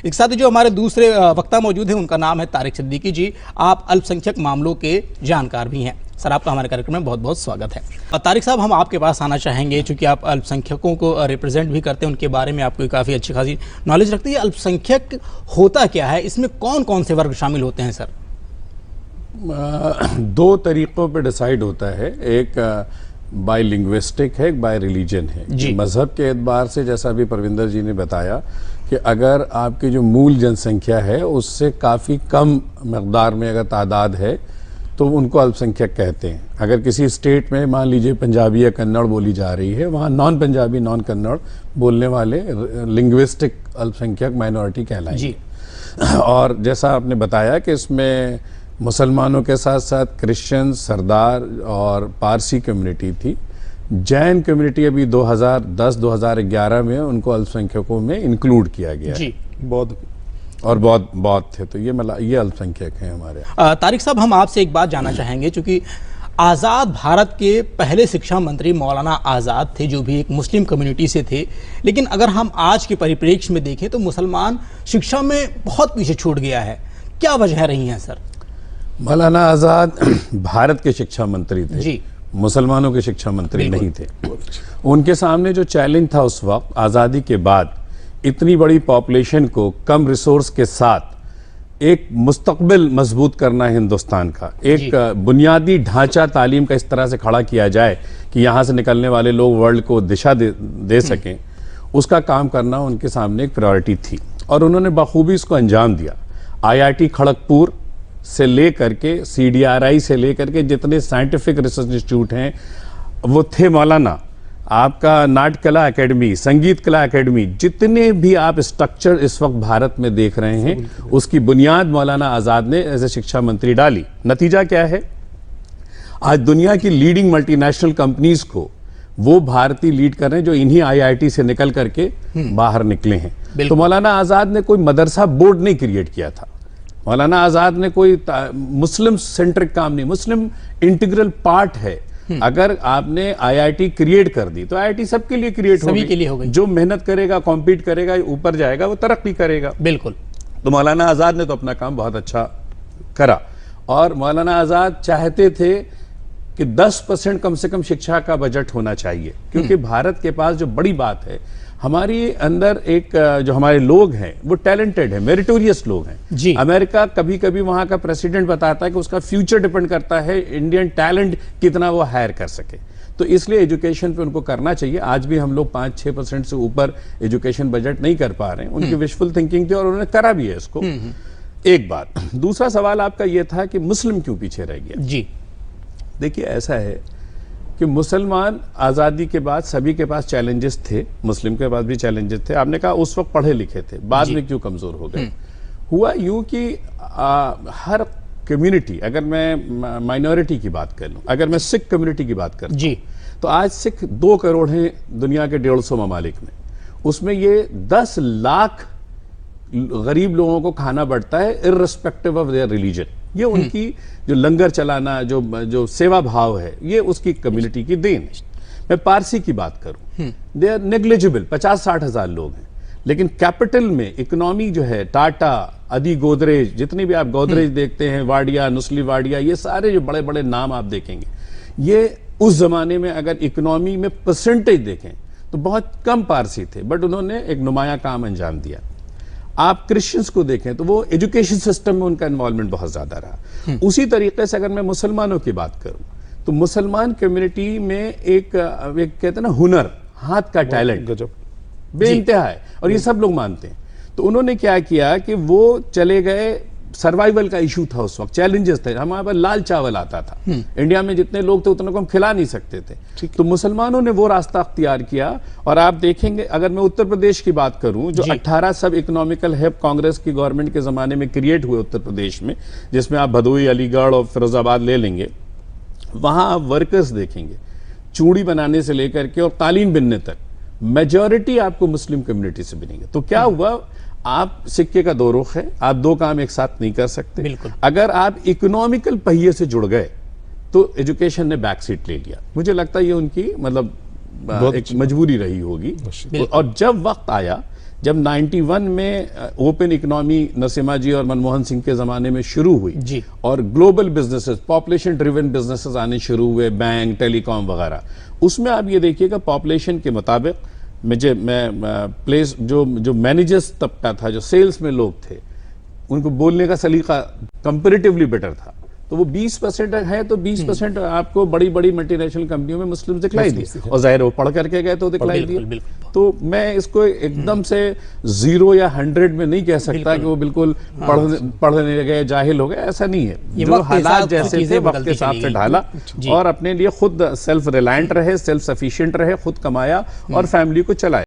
एक साथ ही जो हमारे दूसरे वक्ता मौजूद हैं उनका नाम है तारिक सिद्दीकी जी। आप अल्पसंख्यक मामलों के जानकार भी हैं। सर, आपका हमारे कार्यक्रम में बहुत बहुत स्वागत है। तारिक साहब, हम आपके पास आना चाहेंगे चूँकि आप अल्पसंख्यकों को रिप्रेजेंट भी करते हैं, उनके बारे में आपको काफ़ी अच्छी खासी नॉलेज रखती है। अल्पसंख्यक होता क्या है, इसमें कौन कौन से वर्ग शामिल होते हैं? सर, दो तरीक़ों पे डिसाइड होता है, एक बाय लिंग्विस्टिक है, एक बाय रिलीजन है। मज़हब के एतबार से जैसा अभी परविंदर जी ने बताया कि अगर आपकी जो मूल जनसंख्या है उससे काफ़ी कम मकदार में अगर तादाद है तो उनको अल्पसंख्यक कहते हैं। अगर किसी स्टेट में मान लीजिए पंजाबी या कन्नड़ बोली जा रही है, वहाँ नॉन पंजाबी नॉन कन्नड़ बोलने वाले लिंग्विस्टिक अल्पसंख्यक माइनॉरिटी कहलाएंगे। और जैसा आपने बताया कि इसमें मुसलमानों के साथ साथ क्रिश्चियन, सरदार और पारसी कम्युनिटी थी। जैन कम्युनिटी अभी 2010-2011 में उनको अल्पसंख्यकों में इंक्लूड किया गया जी। बौद्ध थे, तो ये अल्पसंख्यक हैं हमारे। तारिक साहब, हम आपसे एक बात जानना चाहेंगे, चूँकि आज़ाद भारत के पहले शिक्षा मंत्री मौलाना आज़ाद थे, जो भी एक मुस्लिम कम्युनिटी से थे, लेकिन अगर हम आज के परिप्रेक्ष्य में देखें तो मुसलमान शिक्षा में बहुत पीछे छूट गया है। क्या वजह रही हैं सर? मौलाना आज़ाद भारत के शिक्षा मंत्री थे जी, मुसलमानों के शिक्षा मंत्री नहीं थे। उनके सामने जो चैलेंज था उस वक्त आज़ादी के बाद, इतनी बड़ी पॉपुलेशन को कम रिसोर्स के साथ एक मुस्तकबिल मजबूत करना है हिंदुस्तान का, एक बुनियादी ढांचा तालीम का इस तरह से खड़ा किया जाए कि यहाँ से निकलने वाले लोग वर्ल्ड को दिशा दे सकें, उसका काम करना उनके सामने एक प्रायोरिटी थी और उन्होंने बखूबी इसको अंजाम दिया। IIT खड़गपुर से लेकर के CDRI से लेकर के जितने साइंटिफिक रिसर्च इंस्टीट्यूट हैं वो थे मौलाना, आपका नाट्य कला एकेडमी, संगीत कला एकेडमी, जितने भी आप स्ट्रक्चर इस वक्त भारत में देख रहे हैं उसकी बुनियाद मौलाना आज़ाद ने एज ए शिक्षा मंत्री डाली। नतीजा क्या है? आज दुनिया की लीडिंग मल्टीनेशनल कंपनीज को वो भारतीय लीड कर रहे हैं जो इन्हीं IIT से निकल करके बाहर निकले हैं। तो मौलाना आज़ाद ने कोई मदरसा बोर्ड नहीं क्रिएट किया था, मौलाना आज़ाद ने कोई मुस्लिम सेंट्रिक काम नहीं, मुस्लिम इंटीग्रल पार्ट है। अगर आपने IIT क्रिएट कर दी तो IIT सबके लिए क्रिएट होगी, जो मेहनत करेगा, कॉम्पीट करेगा, ऊपर जाएगा, वो तरक्की करेगा। बिल्कुल। तो मौलाना आज़ाद ने तो अपना काम बहुत अच्छा करा और मौलाना आज़ाद चाहते थे कि 10% कम से कम शिक्षा का बजट होना चाहिए, क्योंकि भारत के पास जो बड़ी बात है, हमारी अंदर एक जो हमारे लोग हैं वो टैलेंटेड है, मेरिटोरियस लोग हैं जी। अमेरिका कभी कभी वहां का प्रेसिडेंट बताता है कि उसका फ्यूचर डिपेंड करता है इंडियन टैलेंट कितना वो हायर कर सके, तो इसलिए एजुकेशन पे उनको करना चाहिए। आज भी हम लोग 5-6% से ऊपर एजुकेशन बजट नहीं कर पा रहे हैं, उनकी विशफुल थिंकिंग थी और उन्होंने करा भी है इसको। एक बात। दूसरा सवाल आपका ये था कि मुस्लिम क्यों पीछे रह गया जी। देखिए, ऐसा है कि मुसलमान आज़ादी के बाद सभी के पास चैलेंजेस थे, मुस्लिम के पास भी चैलेंजेस थे। आपने कहा उस वक्त पढ़े लिखे थे, बाद में क्यों कमज़ोर हो गए? हुआ यूं कि हर कम्युनिटी, अगर मैं माइनॉरिटी की बात कर लूँ, अगर मैं सिख कम्युनिटी की बात करूँ जी, तो आज सिख 2 करोड़ हैं दुनिया के 150 ममालिक में। उसमें ये 10 लाख गरीब लोगों को खाना पड़ता है इर्रेस्पेक्टिव ऑफ देयर रिलीजन। ये उनकी जो लंगर चलाना, जो सेवा भाव है, ये उसकी कम्युनिटी की देन है। मैं पारसी की बात करूं, दे आर नेग्लिजिबल, 50-60 हजार लोग हैं, लेकिन कैपिटल में इकोनॉमी जो है, टाटा, अदी गोदरेज, जितनी भी आप गोदरेज देखते हैं, वाडिया, नुस्ली वाडिया, ये सारे जो बड़े बड़े नाम आप देखेंगे, ये उस जमाने में अगर इकोनॉमी में परसेंटेज देखें तो बहुत कम पारसी थे, बट उन्होंने एक नुमाया काम अंजाम दिया। आप क्रिश्चियंस को देखें तो वो एजुकेशन सिस्टम में उनका इन्वॉल्वमेंट बहुत ज्यादा रहा। उसी तरीके से अगर मैं मुसलमानों की बात करूं तो मुसलमान कम्युनिटी में एक कहते हैं ना हुनर, हाथ का टैलेंट बेइंतहा है और ये सब लोग मानते हैं। तो उन्होंने क्या किया कि वो चले गए, सर्वाइवल का इशू था उस वक्त, चैलेंजेस थे। हमारे पास लाल चावल आता था, इंडिया में जितने लोग थे उतने को हम खिला नहीं सकते थे, तो मुसलमानों ने वो रास्ता अख्तियार किया। और आप देखेंगे, अगर मैं उत्तर प्रदेश की बात करूं, जो 18 सब इकोनॉमिकल हब कांग्रेस की गवर्नमेंट के जमाने में क्रिएट हुए उत्तर प्रदेश में, जिसमें आप भदोही, अलीगढ़ और फिरोजाबाद ले लेंगे, वहां आप वर्कर्स देखेंगे, चूड़ी बनाने से लेकर के और कालीन बिनने तक मेजॉरिटी आपको मुस्लिम कम्युनिटी से बनेंगे। तो क्या हुआ, आप सिक्के का 2 रुख है, आप 2 काम एक साथ नहीं कर सकते। बिल्कुल। अगर आप इकोनॉमिकल पहिए से जुड़ गए तो एजुकेशन ने बैक सीट ले लिया। मुझे लगता है ये उनकी मतलब एक मजबूरी रही होगी। और जब वक्त आया जब 91 में ओपन इकोनॉमी नरसिम्हा जी और मनमोहन सिंह के ज़माने में शुरू हुई जी। और global businesses, population driven businesses आने शुरू हुए, बैंक, टेलीकॉम वगैरह, उसमें आप ये देखिएगा पॉपुलेशन के मुताबिक प्लेस जो मैनेजर्स तबका था, जो सेल्स में लोग थे, उनको बोलने का सलीका कंपैरेटिवली बेटर था। तो वो 20% है, तो 20% आपको बड़ी बड़ी मल्टीनेशनल कंपनियों में मुस्लिम दिखलाई दिए, और जाहिर वो पढ़ करके गए तो दिखलाई दिए। तो मैं इसको एकदम से 0 या 100 में नहीं कह सकता कि वो बिल्कुल पढ़ने गए, जाहिल हो गए, ऐसा नहीं है। जो हालात जैसे थे वक्त के हिसाब से ढाला और अपने लिए खुद सेल्फ रिलायंट रहे, सेल्फ सफिशिएंट रहे, खुद कमाया और फैमिली को चलाया।